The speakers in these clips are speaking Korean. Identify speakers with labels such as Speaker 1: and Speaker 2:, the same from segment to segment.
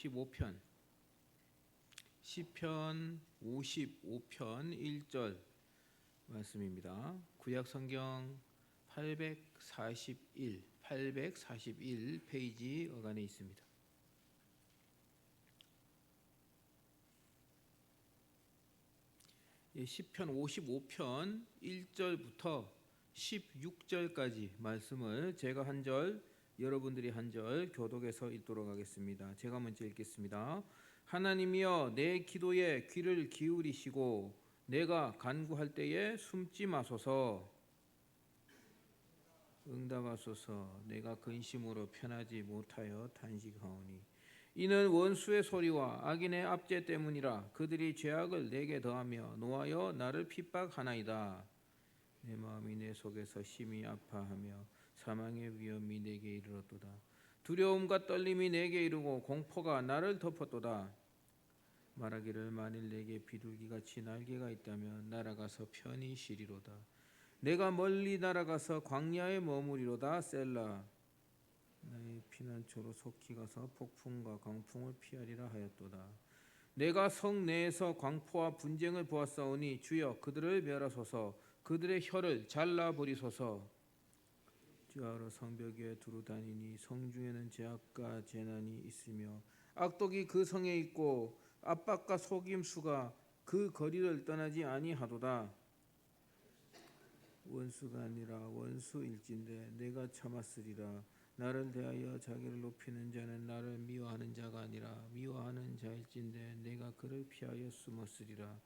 Speaker 1: 55편 시편 55편 1절 말씀입니다. 구약 성경 841 페이지 어간에 있습니다. 시편 55편 1절부터 16절까지 말씀을 제가 한 절, 여러분들이 한 절 교독해서 읽도록 하겠습니다. 제가 먼저 읽겠습니다. 하나님이여 내 기도에 귀를 기울이시고 내가 간구할 때에 숨지 마소서. 응답하소서. 내가 근심으로 편하지 못하여 탄식하오니 이는 원수의 소리와 악인의 압제 때문이라. 그들이 죄악을 내게 더하며 노하여 나를 핍박하나이다. 내 마음이 내 속에서 심히 아파하며 사망의 위험이 내게 이르렀도다. 두려움과 떨림이 내게 이르고 공포가 나를 덮었도다. 말하기를 만일 내게 비둘기같이 날개가 있다면 날아가서 편히 쉬리로다. 내가 멀리 날아가서 광야에 머무리로다. 셀라. 나의 피난처로 속히 가서 폭풍과 강풍을 피하리라 하였도다. 내가 성 내에서 광포와 분쟁을 보았사오니 주여 그들을 멸하소서. 그들의 혀를 잘라버리소서. 주하로 성벽 위에 두루 다니니 성중에는 죄악과 재난이 있으며 악독이 그 성에 있고 압박과 속임수가 그 거리를 떠나지 아니하도다. 원수가 아니라 원수일진데 내가 참았으리라. 나를 대하여 자기를 높이는 자는 나를 미워하는 자가 아니라 미워하는 자일진데 내가 그를 피하여 숨었으리라.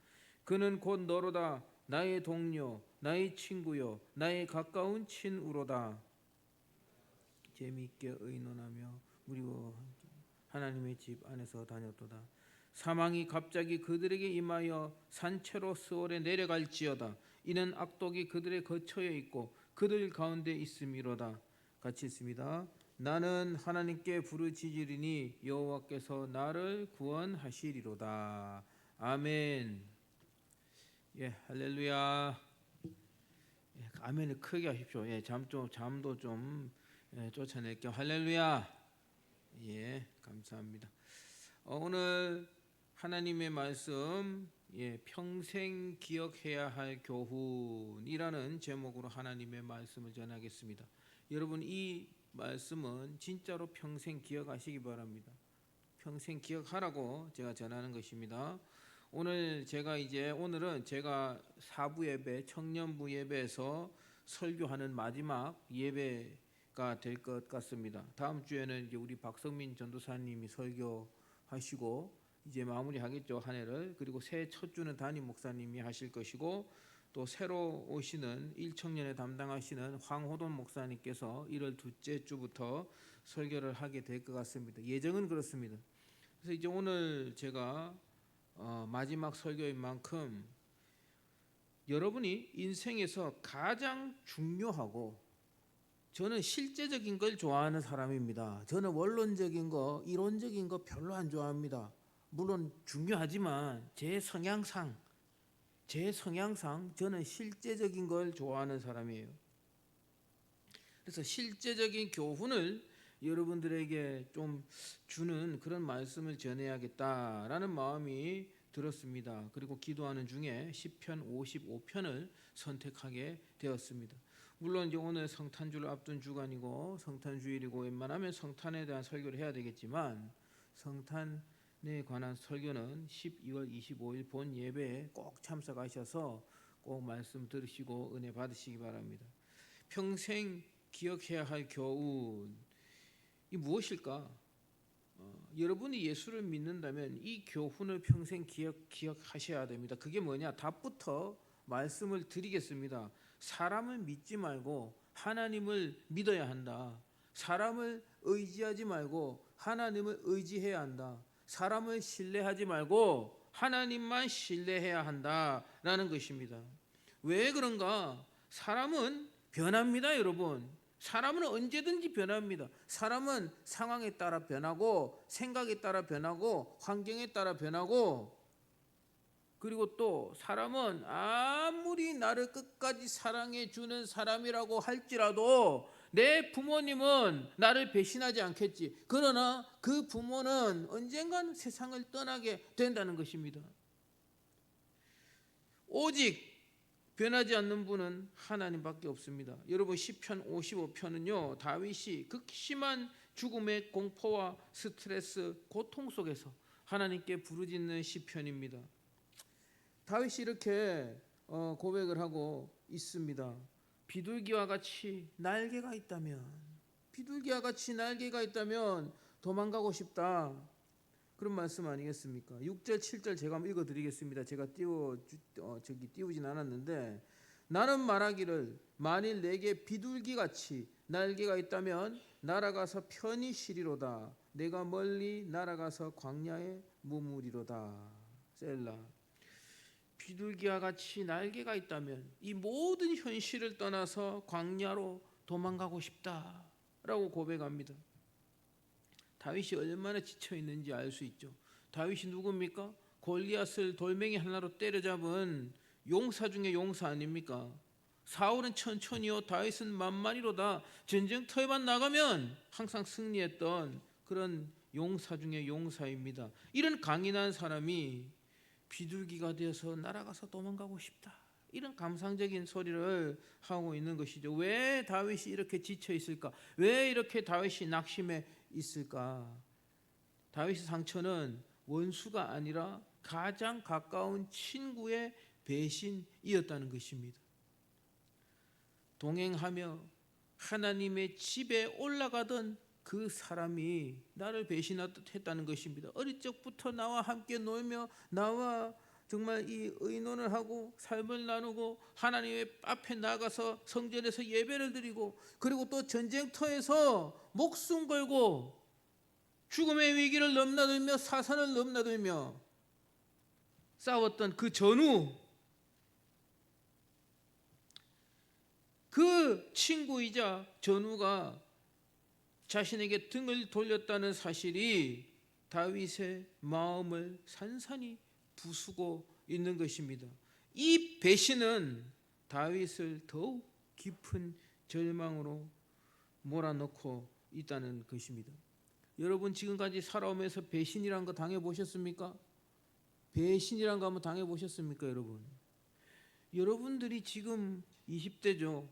Speaker 1: 그는 곧 너로다. 나의 동료, 나의 친구요, 나의 가까운 친우로다. 재미있게 의논하며 무리와 하나님의 집 안에서 다녔도다. 사망이 갑자기 그들에게 임하여 산채로 스올에 내려갈지어다. 이는 악독이 그들의 거처에 있고 그들 가운데 있음이로다. 같이 있습니다. 나는 하나님께 부르짖으리니 여호와께서 나를 구원하시리로다. 아멘. 예, 할렐루야. 예, 아멘을 크게 하십시오. 예, 잠도 좀 쫓아낼게요. 할렐루야. 예, 감사합니다. 오늘 하나님의 말씀, 평생 기억해야 할 교훈이라는 제목으로 하나님의 말씀을 전하겠습니다. 여러분, 이 말씀은 진짜로 평생 기억하시기 바랍니다. 평생 기억하라고 제가 전하는 것입니다. 오늘은 제가 사부 예배, 청년부 예배에서 설교하는 마지막 예배가 될 것 같습니다. 다음 주에는 이제 우리 박성민 전도사님이 설교하시고 이제 마무리하겠죠, 한 해를. 그리고 새해 첫 주는 담임 목사님이 하실 것이고 또 새로 오시는 1청년에 담당하시는 황호돈 목사님께서 1월 둘째 주부터 설교를 하게 될 것 같습니다. 예정은 그렇습니다. 그래서 이제 오늘 제가 마지막 설교인 만큼 여러분이 인생에서 가장 중요하고, 저는 실제적인 걸 좋아하는 사람입니다. 저는 원론적인 거, 이론적인 거 별로 안 좋아합니다. 물론 중요하지만 제 성향상 저는 실제적인 걸 좋아하는 사람이에요. 그래서 실제적인 교훈을 여러분들에게 좀 주는 그런 말씀을 전해야겠다라는 마음이 들었습니다. 그리고 기도하는 중에 시편 55편을 선택하게 되었습니다. 물론 이제 오늘 성탄주를 앞둔 주간이고 성탄주일이고 웬만하면 성탄에 대한 설교를 해야 되겠지만 성탄에 관한 설교는 12월 25일 본 예배에 꼭 참석하셔서 꼭 말씀 들으시고 은혜 받으시기 바랍니다. 평생 기억해야 할 교훈, 이 무엇일까? 여러분이 예수를 믿는다면 이 교훈을 평생 기억하셔야 됩니다. 그게 뭐냐? 답부터 말씀을 드리겠습니다. 사람을 믿지 말고 하나님을 믿어야 한다. 사람을 의지하지 말고 하나님을 의지해야 한다. 사람을 신뢰하지 말고 하나님만 신뢰해야 한다라는 것입니다. 왜 그런가? 사람은 변합니다, 여러분. 사람은 언제든지 변합니다. 사람은 상황에 따라 변하고 생각에 따라 변하고 환경에 따라 변하고, 그리고 또 사람은 아무리 나를 끝까지 사랑해 주는 사람이라고 할지라도 내 부모님은 나를 배신하지 않겠지. 그러나 그 부모는 언젠간 세상을 떠나게 된다는 것입니다. 오직 변하지 않는 분은 하나님밖에 없습니다. 여러분 시편 55편은요 다윗이 극심한 죽음의 공포와 스트레스, 고통 속에서 하나님께 부르짖는 시편입니다. 다윗이 이렇게 고백을 하고 있습니다. 비둘기와 같이 날개가 있다면, 비둘기와 같이 날개가 있다면 도망가고 싶다. 그런 말씀 아니겠습니까? 6절 7절 제가 한번 읽어드리겠습니다. 제가 띄우진 않았는데, 나는 말하기를 만일 내게 비둘기같이 날개가 있다면 날아가서 편히 쉬리로다. 내가 멀리 날아가서 광야에 머무리로다. 셀라. 비둘기와 같이 날개가 있다면 이 모든 현실을 떠나서 광야로 도망가고 싶다라고 고백합니다. 다윗이 얼마나 지쳐 있는지 알 수 있죠. 다윗이 누굽니까? 골리앗을 돌멩이 하나로 때려잡은 용사 중에 용사 아닙니까? 사울은 천천히요, 다윗은 만만히로다. 전쟁터에만 나가면 항상 승리했던 그런 용사 중에 용사입니다. 이런 강인한 사람이 비둘기가 되어서 날아가서 도망가고 싶다, 이런 감상적인 소리를 하고 있는 것이죠. 왜 다윗이 이렇게 지쳐 있을까? 왜 이렇게 다윗이 낙심해 있을까? 다윗의 상처는 원수가 아니라 가장 가까운 친구의 배신이었다는 것입니다. 동행하며 하나님의 집에 올라가던 그 사람이 나를 배신했다는 것입니다. 어릴 적부터 나와 함께 놀며 나와 정말 이 의논을 하고 삶을 나누고 하나님의 앞에 나가서 성전에서 예배를 드리고, 그리고 또 전쟁터에서 목숨 걸고 죽음의 위기를 넘나들며 사산을 넘나들며 싸웠던 그 전후, 그 친구이자 전우가 자신에게 등을 돌렸다는 사실이 다윗의 마음을 산산히 부수고 있는 것입니다. 이 배신은 다윗을 더욱 깊은 절망으로 몰아넣고 있다는 것입니다. 여러분 지금까지 살아오면서 배신이란 거 당해보셨습니까? 배신이란 거 한번 당해보셨습니까, 여러분? 여러분들이 지금 20대죠.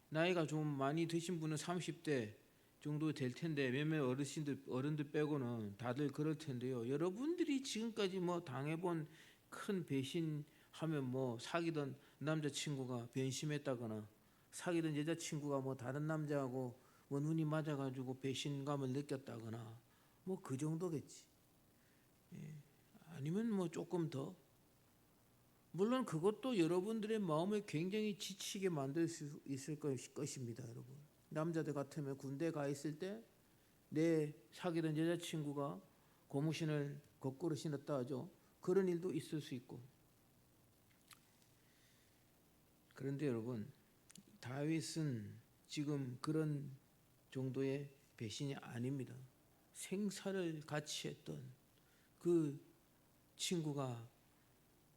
Speaker 1: 나이가 좀 많이 드신 분은 30대 정도 될 텐데, 몇몇 어른들 빼고는 다들 그럴 텐데요. 여러분들이 지금까지 당해본 큰 배신하면 사귀던 남자친구가 변심했다거나, 사귀던 여자친구가 다른 남자하고 눈이 맞아가지고 배신감을 느꼈다거나, 그 정도겠지. 아니면 조금 더. 물론 그것도 여러분들의 마음을 굉장히 지치게 만들 수 있을 것입니다, 여러분. 남자들 같으면 군대 가 있을 때 내 사귀던 여자친구가 고무신을 거꾸로 신었다 하죠. 그런 일도 있을 수 있고. 그런데 여러분, 다윗은 지금 그런 정도의 배신이 아닙니다. 생사를 같이 했던 그 친구가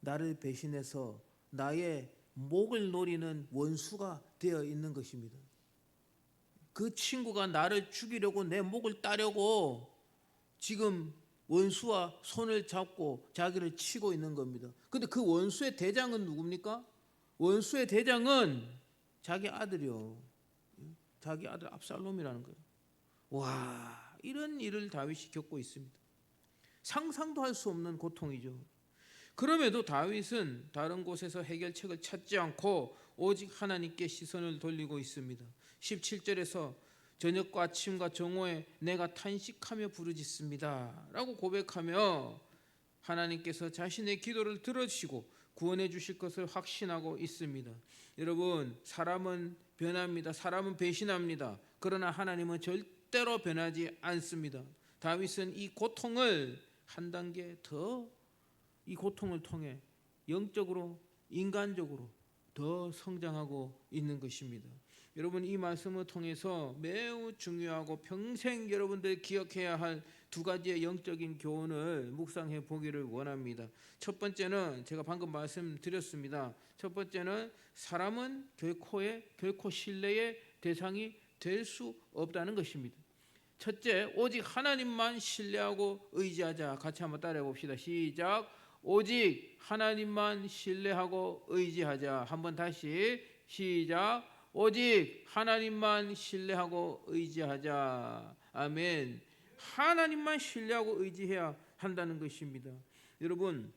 Speaker 1: 나를 배신해서 나의 목을 노리는 원수가 되어 있는 것입니다. 그 친구가 나를 죽이려고 내 목을 따려고 지금 원수와 손을 잡고 자기를 치고 있는 겁니다. 그런데 그 원수의 대장은 누굽니까? 원수의 대장은 자기 아들이요. 자기 아들 압살롬이라는 거예요. 와, 이런 일을 다윗이 겪고 있습니다. 상상도 할 수 없는 고통이죠. 그럼에도 다윗은 다른 곳에서 해결책을 찾지 않고 오직 하나님께 시선을 돌리고 있습니다. 17절에서 저녁과 아침과 정오에 내가 탄식하며 부르짖습니다 라고 고백하며 하나님께서 자신의 기도를 들어주시고 구원해 주실 것을 확신하고 있습니다. 여러분, 사람은 변합니다. 사람은 배신합니다. 그러나 하나님은 절대로 변하지 않습니다. 다윗은 이 고통을 한 단계 더, 이 고통을 통해 영적으로, 인간적으로 더 성장하고 있는 것입니다. 여러분, 이 말씀을 통해서 매우 중요하고 평생 여러분들 기억해야 할 두 가지의 영적인 교훈을 묵상해 보기를 원합니다. 첫 번째는 제가 방금 말씀드렸습니다. 첫 번째는 사람은 결코 신뢰의 대상이 될 수 없다는 것입니다. 첫째, 오직 하나님만 신뢰하고 의지하자. 같이 한번 따라해 봅시다. 시작. 오직 하나님만 신뢰하고 의지하자. 한번 다시 시작. 오직 하나님만 신뢰하고 의지하자. 아멘. 하나님만 신뢰하고 의지해야 한다는 것입니다. 여러분,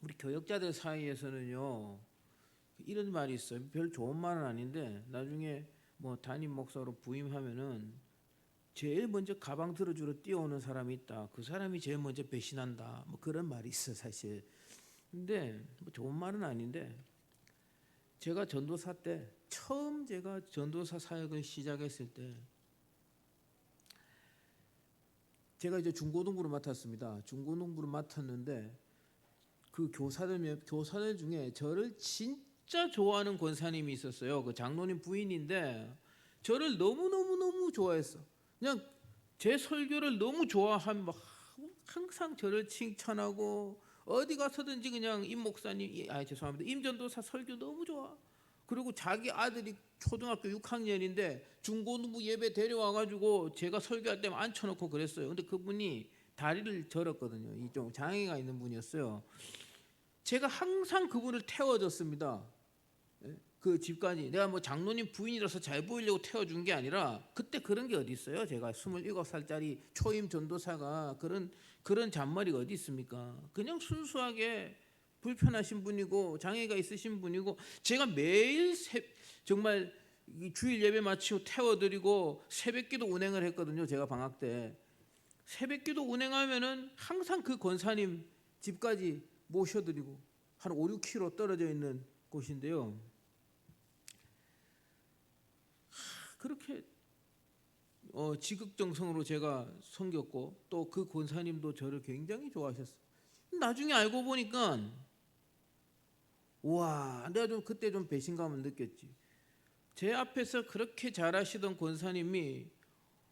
Speaker 1: 우리 교역자들 사이에서는요, 이런 말이 있어요. 별 좋은 말은 아닌데 나중에 뭐 담임 목사로 부임하면은 제일 먼저 가방 들어주러 뛰어오는 사람이 있다. 그 사람이 제일 먼저 배신한다. 뭐 그런 말이 있어 사실. 근데 뭐 좋은 말은 아닌데, 제가 전도사 때 처음 제가 전도사 사역을 시작했을 때 제가 이제 중고등부를 맡았습니다. 중고등부를 맡았는데 그 교사들 중에 저를 진짜 좋아하는 권사님이 있었어요. 그 장로님 부인인데 저를 너무 좋아했어. 그냥 제 설교를 너무 좋아하면 막 항상 저를 칭찬하고 어디 가서든지 그냥 임 목사님, 죄송합니다, 임 전도사 설교 너무 좋아. 그리고 자기 아들이 초등학교 6학년인데 중고등부 예배 데려와가지고 제가 설교할 때만 앉혀놓고 그랬어요. 근데 그분이 다리를 절었거든요. 이 좀 장애가 있는 분이었어요. 제가 항상 그분을 태워줬습니다. 그 집까지. 내가 뭐 장로님 부인이라서 잘 보이려고 태워준 게 아니라, 그때 그런 게 어디 있어요? 제가 27살짜리 초임 전도사가 그런 잔머리가 어디 있습니까? 그냥 순수하게 불편하신 분이고 장애가 있으신 분이고, 제가 매일 정말 주일 예배 마치고 태워드리고 새벽기도 운행을 했거든요. 제가 방학 때 새벽기도 운행하면은 항상 그 권사님 집까지 모셔드리고, 한 5, 6km 떨어져 있는 곳인데요. 그렇게 지극정성으로 제가 섬겼고, 또 그 권사님도 저를 굉장히 좋아하셨어요. 나중에 알고 보니까 와, 내가 좀 그때 좀 배신감을 느꼈지. 제 앞에서 그렇게 잘하시던 권사님이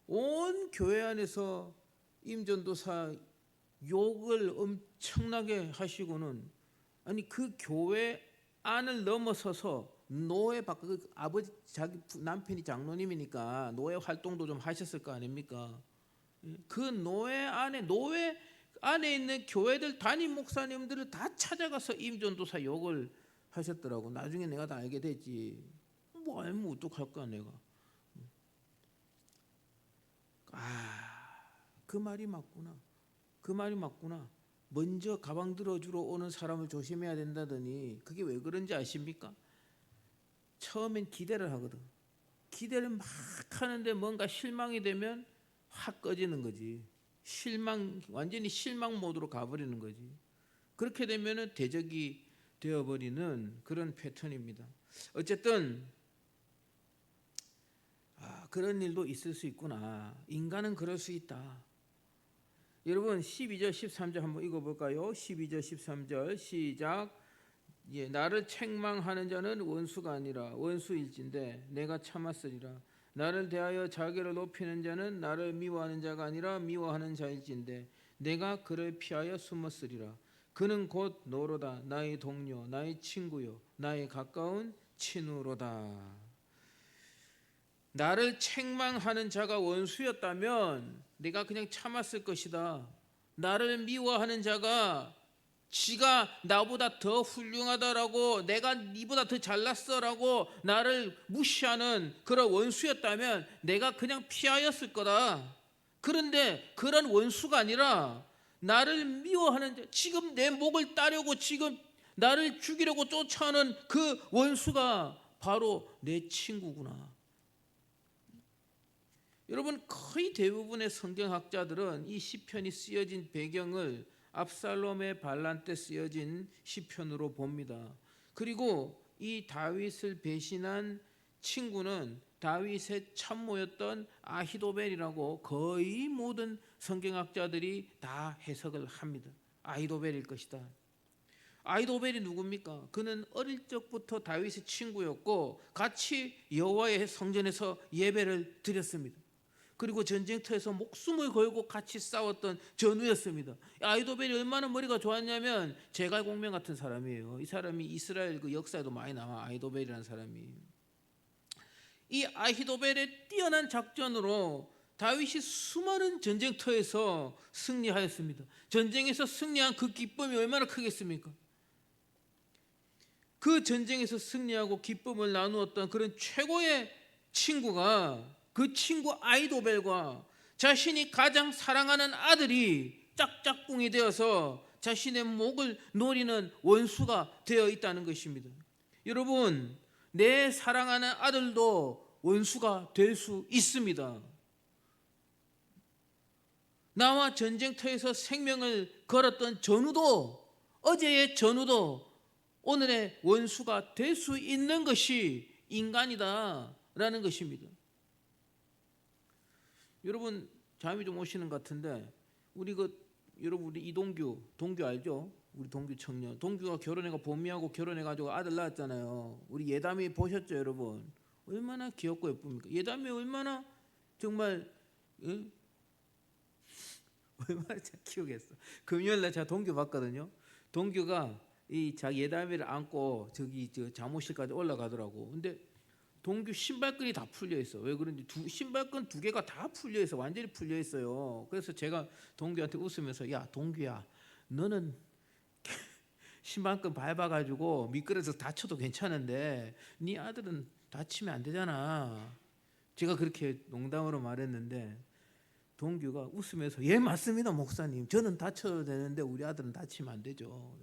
Speaker 1: 온 교회 안에서 임전도사 욕을 엄청나게 하시고는, 아니 그 교회 안을 넘어서서 노예 밖, 그 아버지 자기 남편이 장로님이니까 노예 활동도 좀 하셨을 거 아닙니까? 그 노예 안에 있는 교회들 담임 목사님들을 다 찾아가서 임전도사 욕을 하셨더라고. 나중에 내가 다 알게 됐지. 뭐 알면 어떡할까 내가. 그 말이 맞구나. 그 말이 맞구나. 먼저 가방 들어주러 오는 사람을 조심해야 된다더니 그게 왜 그런지 아십니까? 처음엔 기대를 하거든. 기대를 막 하는데 뭔가 실망이 되면 확 꺼지는 거지. 완전히 실망 모드로 가버리는 거지. 그렇게 되면은 대적이 되어버리는 그런 패턴입니다. 어쨌든 그런 일도 있을 수 있구나. 인간은 그럴 수 있다. 여러분 12절 13절 한번 읽어볼까요? 12절 13절 시작. 나를 책망하는 자는 원수가 아니라 원수일진데 내가 참았으리라. 나를 대하여 자기를 높이는 자는 나를 미워하는 자가 아니라 미워하는 자일진데 내가 그를 피하여 숨었으리라. 그는 곧 너로다. 나의 동료, 나의 친구요, 나의 가까운 친구로다. 나를 책망하는 자가 원수였다면 내가 그냥 참았을 것이다. 나를 미워하는 자가 지가 나보다 더 훌륭하다라고, 내가 니보다 더 잘났어라고 나를 무시하는 그런 원수였다면 내가 그냥 피하였을 거다. 그런데 그런 원수가 아니라 나를 미워하는 자, 지금 내 목을 따려고 지금 나를 죽이려고 쫓아오는 그 원수가 바로 내 친구구나. 여러분, 거의 대부분의 성경학자들은 이 시편이 쓰여진 배경을 압살롬의 반란 때 쓰여진 시편으로 봅니다. 그리고 이 다윗을 배신한 친구는 다윗의 참모였던 아히도벨이라고 거의 모든 성경학자들이 다 해석을 합니다. 아히도벨일 것이다. 아히도벨이 누굽니까? 그는 어릴 적부터 다윗의 친구였고 같이 여호와의 성전에서 예배를 드렸습니다. 그리고 전쟁터에서 목숨을 걸고 같이 싸웠던 전우였습니다. 아히도벨이 얼마나 머리가 좋았냐면 제갈공명 같은 사람이에요. 이 사람이 이스라엘 그 역사에도 많이 나와. 아히도벨이라는 사람이. 이 아히도벨의 뛰어난 작전으로 다윗이 수많은 전쟁터에서 승리하였습니다. 전쟁에서 승리한 그 기쁨이 얼마나 크겠습니까? 그 전쟁에서 승리하고 기쁨을 나누었던 그런 최고의 친구가, 그 친구 아히도벨과 자신이 가장 사랑하는 아들이 짝짝꿍이 되어서 자신의 목을 노리는 원수가 되어 있다는 것입니다. 여러분, 내 사랑하는 아들도 원수가 될 수 있습니다. 나와 전쟁터에서 생명을 걸었던 전우도, 어제의 전우도 오늘의 원수가 될 수 있는 것이 인간이다라는 것입니다. 여러분, 잠이 좀 오시는 것 같은데, 여러분, 우리 이동규, 동규 알죠? 우리 동규 청년, 동규가 결혼해가 본미하고 결혼해가지고 아들 낳았잖아요. 우리 예담이 보셨죠, 여러분? 얼마나 귀엽고 예쁩니까? 예담이 얼마나 정말 얼마나 잘 키우겠어. 금요일날 제가 동규 봤거든요. 동규가 이 자기 예담이를 안고 저 잠옷실까지 올라가더라고. 근데 동규 신발끈이 다 풀려 있어. 왜 그런지 신발끈 2개가 다 풀려 있어. 완전히 풀려 있어요. 그래서 제가 동규한테 웃으면서, 야 동규야, 너는 신발끈 밟아가지고 미끄러져서 다쳐도 괜찮은데 네 아들은 다치면 안 되잖아. 제가 그렇게 농담으로 말했는데 동규가 웃으면서, 예 맞습니다 목사님, 저는 다쳐도 되는데 우리 아들은 다치면 안 되죠.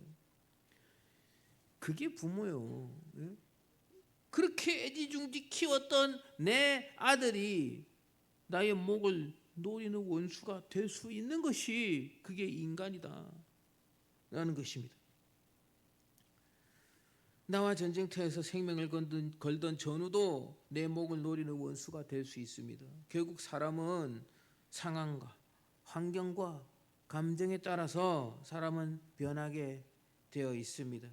Speaker 1: 그게 부모요. 그렇게 애지중지 키웠던 내 아들이 나의 목을 노리는 원수가 될 수 있는 것이, 그게 인간이다 라는 것입니다. 나와 전쟁터에서 생명을 걸던 전우도 내 목을 노리는 원수가 될 수 있습니다. 결국 사람은 상황과 환경과 감정에 따라서 사람은 변하게 되어 있습니다.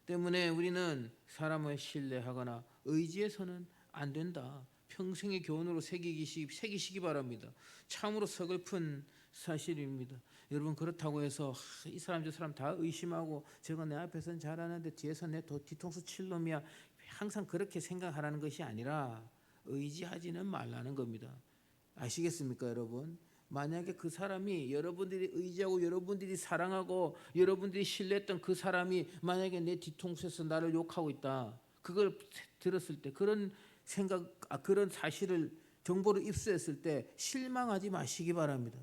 Speaker 1: 때문에 우리는 사람을 신뢰하거나 의지해서는 안 된다. 평생의 교훈으로 새기시기 바랍니다. 참으로 서글픈 사실입니다. 여러분, 그렇다고 해서 이 사람 저 사람 다 의심하고 저거 내 앞에서는 잘하는데 뒤에서 내 뒤통수 칠 놈이야, 항상 그렇게 생각하라는 것이 아니라 의지하지는 말라는 겁니다. 아시겠습니까, 여러분? 만약에 그 사람이 여러분들이 의지하고 여러분들이 사랑하고 여러분들이 신뢰했던 그 사람이 만약에 내 뒤통수에서 나를 욕하고 있다, 그걸 들었을 때, 그런 생각, 그런 사실을, 정보를 입수했을 때 실망하지 마시기 바랍니다.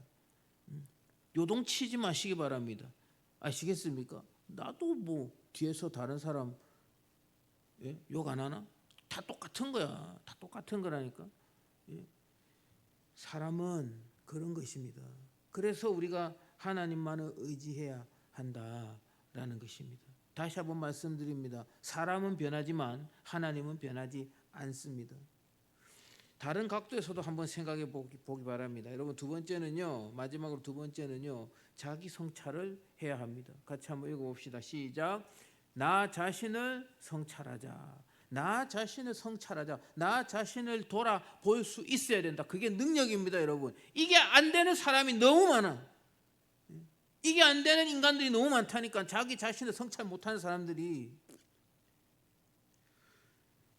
Speaker 1: 요동치지 마시기 바랍니다. 아시겠습니까? 나도 뭐 뒤에서 다른 사람 욕 안 하나? 다 똑같은 거야. 다 똑같은 거라니까. 사람은 그런 것입니다. 그래서 우리가 하나님만을 의지해야 한다라는 것입니다. 다시 한번 말씀드립니다. 사람은 변하지만 하나님은 변하지 않습니다. 다른 각도에서도 한번 생각해 보기 바랍니다. 여러분, 두 번째는요, 마지막으로 두 번째는요, 자기 성찰을 해야 합니다. 같이 한번 읽어봅시다. 시작. 나 자신을 성찰하자. 나 자신을 성찰하자. 나 자신을 돌아볼 수 있어야 된다. 그게 능력입니다, 여러분. 이게 안 되는 사람이 너무 많아. 이게 안 되는 인간들이 너무 많다니까. 자기 자신을 성찰 못하는 사람들이.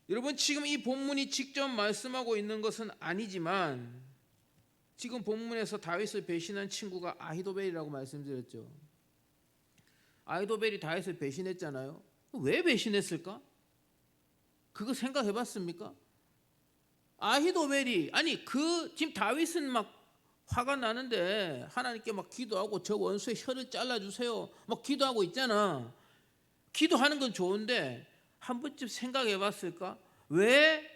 Speaker 1: 여러분, 지금 이 본문이 직접 말씀하고 있는 것은 아니지만, 지금 본문에서 다윗을 배신한 친구가 아히도벨이라고 말씀드렸죠. 아히도벨이 다윗을 배신했잖아요. 왜 배신했을까? 그거 생각해 봤습니까? 아히도벨이, 지금 다윗은 막 화가 나는데 하나님께 막 기도하고 저 원수의 혀를 잘라주세요 막 기도하고 있잖아. 기도하는 건 좋은데 한 번쯤 생각해 봤을까? 왜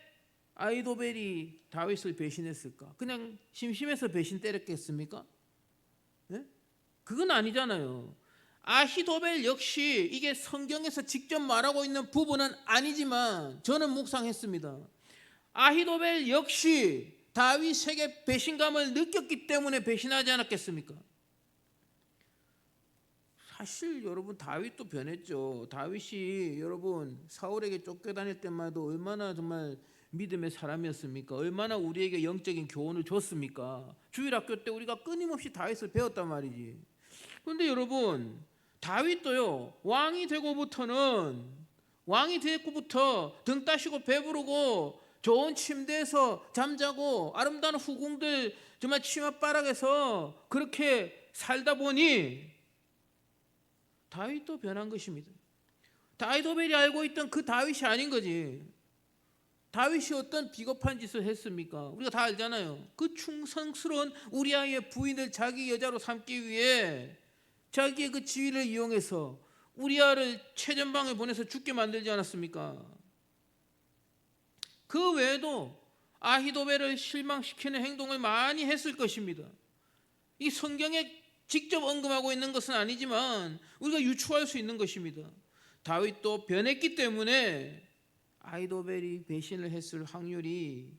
Speaker 1: 아히도벨이 다윗을 배신했을까? 그냥 심심해서 배신 때렸겠습니까? 네? 그건 아니잖아요. 아히도벨 역시 이게 성경에서 직접 말하고 있는 부분은 아니지만 저는 묵상했습니다. 아히도벨 역시 다윗에게 배신감을 느꼈기 때문에 배신하지 않았겠습니까? 사실 여러분, 다윗도 변했죠. 다윗이 여러분 사울에게 쫓겨다닐 때만 해도 얼마나 정말 믿음의 사람이었습니까? 얼마나 우리에게 영적인 교훈을 줬습니까? 주일학교 때 우리가 끊임없이 다윗을 배웠단 말이지. 그런데 여러분, 다윗도요, 왕이 되고부터 등 따시고 배부르고 좋은 침대에서 잠자고 아름다운 후궁들 정말 치맛바락에서 그렇게 살다 보니 다윗도 변한 것입니다. 아히도벨이 알고 있던 그 다윗이 아닌 거지. 다윗이 어떤 비겁한 짓을 했습니까? 우리가 다 알잖아요. 그 충성스러운 우리아의 부인을 자기 여자로 삼기 위해 자기의 그 지위를 이용해서 우리아를 최전방에 보내서 죽게 만들지 않았습니까? 그 외에도 아히도벨을 실망시키는 행동을 많이 했을 것입니다. 이 성경에 직접 언급하고 있는 것은 아니지만 우리가 유추할 수 있는 것입니다. 다윗도 변했기 때문에 아히도벨이 배신을 했을 확률이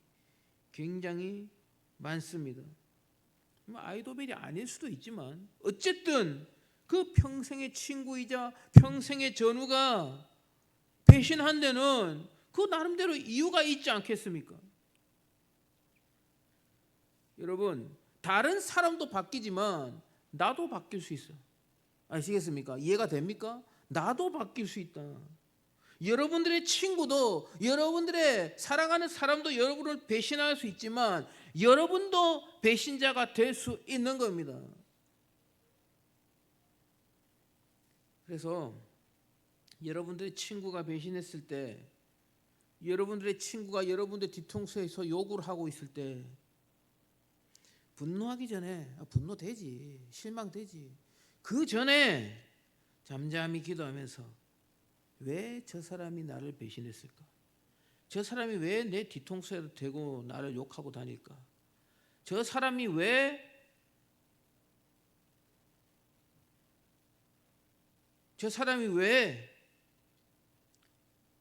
Speaker 1: 굉장히 많습니다. 아히도벨이 아닐 수도 있지만 어쨌든 그 평생의 친구이자 평생의 전우가 배신한 데는 그 나름대로 이유가 있지 않겠습니까? 여러분, 다른 사람도 바뀌지만 나도 바뀔 수 있어. 아시겠습니까? 이해가 됩니까? 나도 바뀔 수 있다. 여러분들의 친구도, 여러분들의 사랑하는 사람도 여러분을 배신할 수 있지만 여러분도 배신자가 될 수 있는 겁니다. 그래서 여러분들의 친구가 배신했을 때, 여러분들의 친구가 여러분들 뒤통수에서 욕을 하고 있을 때 분노하기 전에 분노되지, 실망되지. 그 전에 잠잠히 기도하면서 왜 저 사람이 나를 배신했을까? 저 사람이 왜 내 뒤통수에 대고 나를 욕하고 다닐까? 저 사람이 왜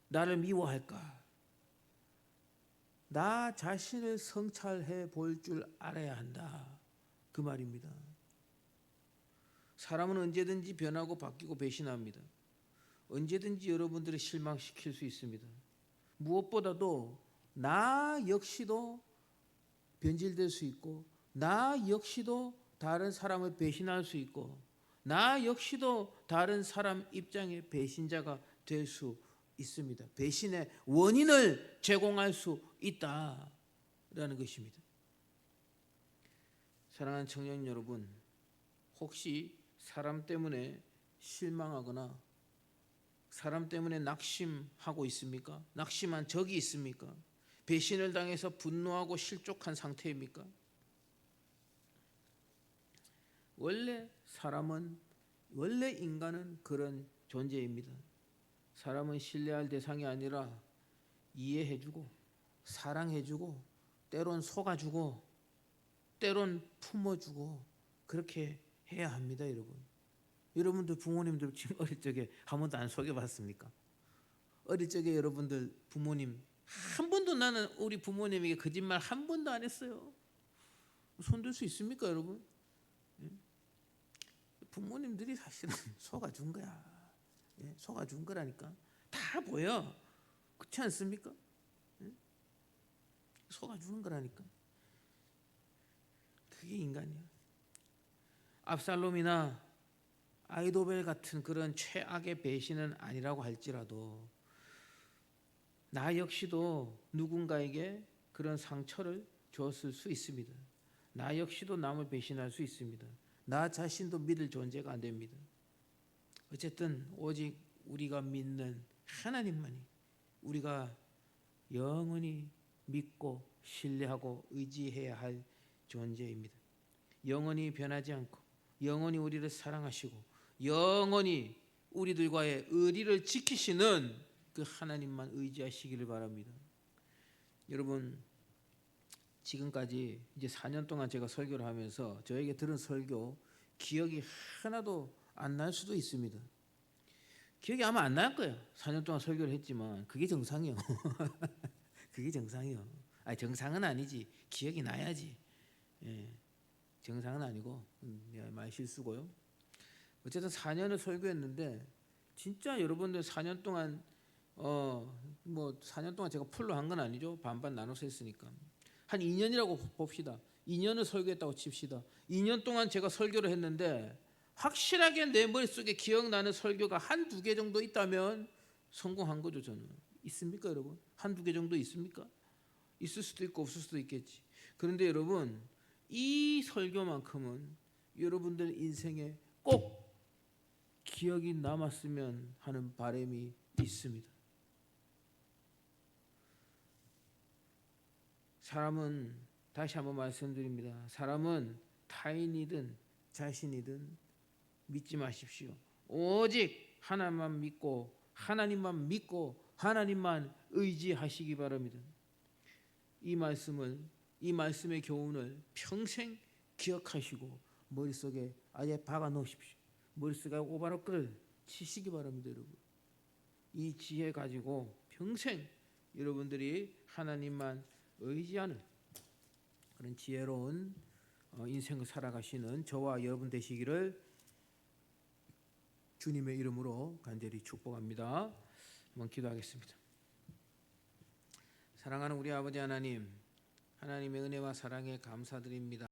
Speaker 1: 나를 미워할까? 나 자신을 성찰해 볼 줄 알아야 한다. 그 말입니다. 사람은 언제든지 변하고 바뀌고 배신합니다. 언제든지 여러분들을 실망시킬 수 있습니다. 무엇보다도 나 역시도 변질될 수 있고, 나 역시도 다른 사람을 배신할 수 있고, 나 역시도 다른 사람 입장의 배신자가 될 수 있습니다. 배신의 원인을 제공할 수 있다라는 것입니다. 사랑하는 청년 여러분, 혹시 사람 때문에 실망하거나 사람 때문에 낙심하고 있습니까? 낙심한 적이 있습니까? 배신을 당해서 분노하고 실족한 상태입니까? 원래 인간은 그런 존재입니다. 사람은 신뢰할 대상이 아니라 이해해주고 사랑해주고 때론 속아주고 때론 품어주고 그렇게 해야 합니다. 여러분들 부모님들 지금 어릴 적에 한 번도 안 속여봤습니까? 어릴 적에 여러분들 부모님 한 번도, 나는 우리 부모님에게 거짓말 한 번도 안 했어요. 손들 수 있습니까, 여러분? 부모님들이 사실은 속아준 거야. 속아준 거라니까. 다 보여. 그렇지 않습니까? 속아주는 거라니까. 그게 인간이야. 압살롬이나 아히도벨 같은 그런 최악의 배신은 아니라고 할지라도 나 역시도 누군가에게 그런 상처를 줬을 수 있습니다. 나 역시도 남을 배신할 수 있습니다. 나 자신도 믿을 존재가 안 됩니다. 어쨌든 오직 우리가 믿는 하나님만이 우리가 영원히 믿고 신뢰하고 의지해야 할 존재입니다. 영원히 변하지 않고 영원히 우리를 사랑하시고 영원히 우리들과의 의리를 지키시는 그 하나님만 의지하시기를 바랍니다. 여러분, 지금까지 이제 4년 동안 제가 설교를 하면서 저에게 들은 설교 기억이 하나도 안 날 수도 있습니다. 기억이 아마 안 날 거예요. 4년 동안 설교를 했지만 그게 정상이요. 그게 정상이요. 아니, 정상은 아니지. 기억이 나야지. 정상은 아니고 말 실수고요. 어쨌든 4년을 설교했는데 진짜 여러분들 4년 동안 4년 동안 제가 풀로 한 건 아니죠. 반반 나눠서 했으니까 한 2년이라고 봅시다. 2년을 설교했다고 칩시다. 2년 동안 제가 설교를 했는데 확실하게 내 머릿속에 기억나는 설교가 한두 개 정도 있다면 성공한 거죠. 저는. 있습니까, 여러분? 한두 개 정도 있습니까? 있을 수도 있고 없을 수도 있겠지. 그런데 여러분, 이 설교만큼은 여러분들 인생에 꼭 기억이 남았으면 하는 바람이 있습니다. 사람은, 다시 한번 말씀드립니다. 사람은 타인이든 자신이든 믿지 마십시오. 오직 하나님만 믿고 하나님만 믿고 하나님만 의지하시기 바랍니다. 이 말씀의 교훈을 평생 기억하시고 머릿속에 아예 박아 놓으십시오. 머릿속에 오바로크를 치시기 바랍니다, 여러분. 이 지혜 가지고 평생 여러분들이 하나님만 의지하는 그런 지혜로운 인생을 살아가시는 저와 여러분 되시기를 주님의 이름으로 간절히 축복합니다. 한번 기도하겠습니다. 사랑하는 우리 아버지 하나님, 하나님의 은혜와 사랑에 감사드립니다.